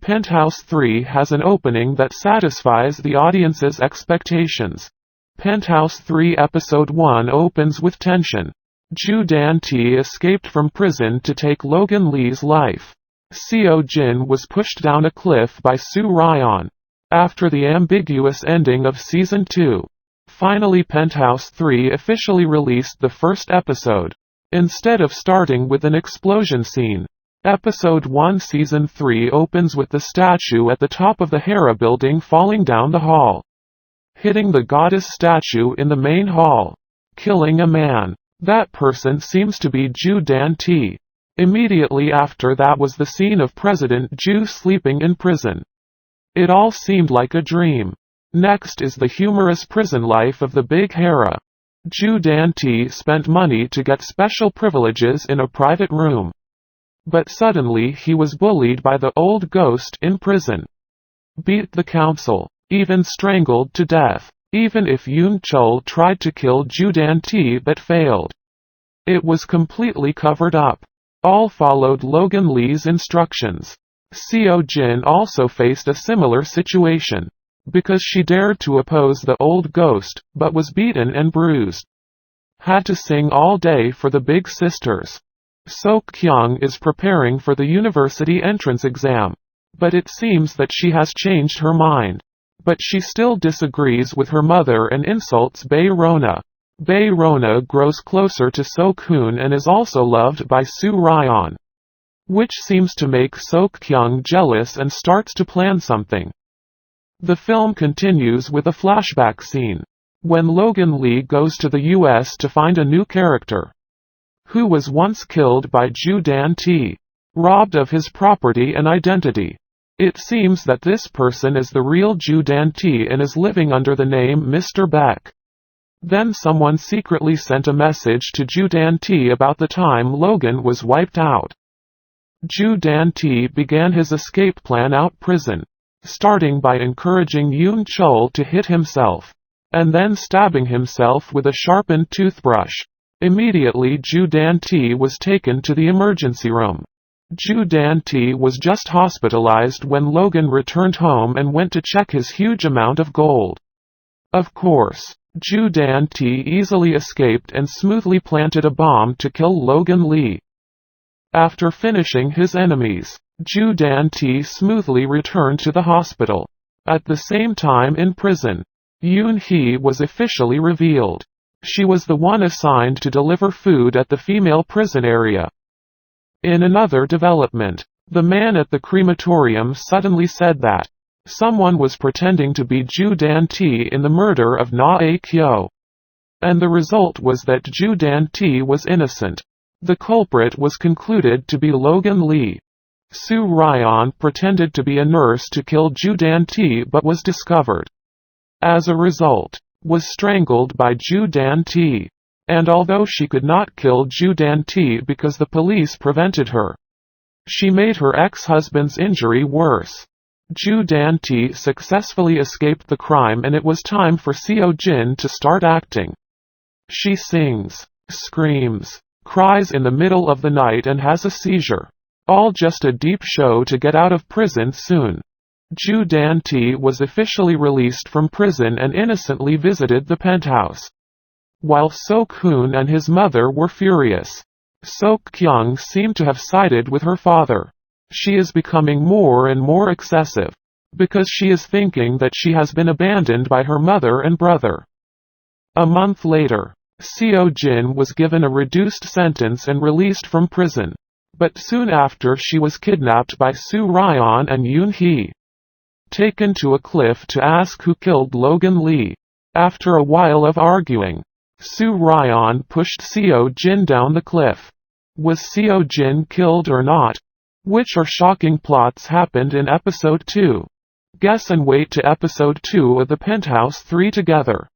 Penthouse 3 has an opening that satisfies the audience's expectations. Penthouse 3 Episode 1 opens with tension. Ju Dan-T escaped from prison to take Logan Lee's life. Seo Jin was pushed down a cliff by Soo Ryan. After the ambiguous ending of Season 2. Finally, Penthouse 3 officially released the first episode. Instead of starting with an explosion scene. Episode 1 Season 3 opens with the statue at the top of the Hera building falling down the hall, hitting the goddess statue in the main hall, killing a man. That person seems to be Ju Dan-T. Immediately after that was the scene of President Ju sleeping in prison. It all seemed like a dream. Next is the humorous prison life of the big Hera. Ju Dan-T spent money to get special privileges in a private room. But suddenly he was bullied by the old ghost in prison. Beat the council. Even strangled to death. Even if Yoon Chul tried to kill Ju Dan-T but failed. It was completely covered up. All followed Logan Lee's instructions. Seo Jin also faced a similar situation. Because she dared to oppose the old ghost, but was beaten and bruised. Had to sing all day for the big sisters. Sok Kyung is preparing for the university entrance exam. But it seems that she has changed her mind. But she still disagrees with her mother and insults Bae Rona. Bae Rona grows closer to Sok Hoon and is also loved by Soo Ryan, which seems to make Sok Kyung jealous and starts to plan something. The film continues with a flashback scene, when Logan Lee goes to the US to find a new character, who was once killed by Ju Dan-T, robbed of his property and identity. It seems that this person is the real Ju Dan-T and is living under the name Mr. Beck. Then someone secretly sent a message to Ju Dan-T about the time Logan was wiped out. Ju Dan-T began his escape plan out prison, starting by encouraging Yoon Chul to hit himself, and then stabbing himself with a sharpened toothbrush. Immediately Ju Dan-T was taken to the emergency room. Ju Dan-T was just hospitalized when Logan returned home and went to check his huge amount of gold. Of course, Ju Dan-T easily escaped and smoothly planted a bomb to kill Logan Lee. After finishing his enemies, Ju Dan-T smoothly returned to the hospital. At the same time in prison, Yoon Hee was officially revealed. She was the one assigned to deliver food at the female prison area. In another development, the man at the crematorium suddenly said that someone was pretending to be Ju Dan-T in the murder of Na A-kyo. And the result was that Ju Dan-T was innocent. The culprit was concluded to be Logan Lee. Soo Ryan pretended to be a nurse to kill Ju Dan-T but was discovered. As a result, was strangled by Ju Dan-T. And although she could not kill Ju Dan-T because the police prevented her, she made her ex-husband's injury worse. Ju Dan-T successfully escaped the crime and it was time for Seo Jin to start acting. She sings, screams, cries in the middle of the night and has a seizure. All just a deep show to get out of prison soon. Ju Dan-T was officially released from prison and innocently visited the penthouse. While Sok Hoon and his mother were furious, Sok Kyung seemed to have sided with her father. She is becoming more and more excessive, because she is thinking that she has been abandoned by her mother and brother. A month later, Seo Jin was given a reduced sentence and released from prison. But soon after she was kidnapped by Soo Ryan and Yoon Hee, taken to a cliff to ask who killed Logan Lee. After a while of arguing, Soo Ryan pushed Seo Jin down the cliff. Was Seo Jin killed or not? Which are shocking plots happened in episode 2. Guess and wait to episode 2 of the Penthouse 3 together.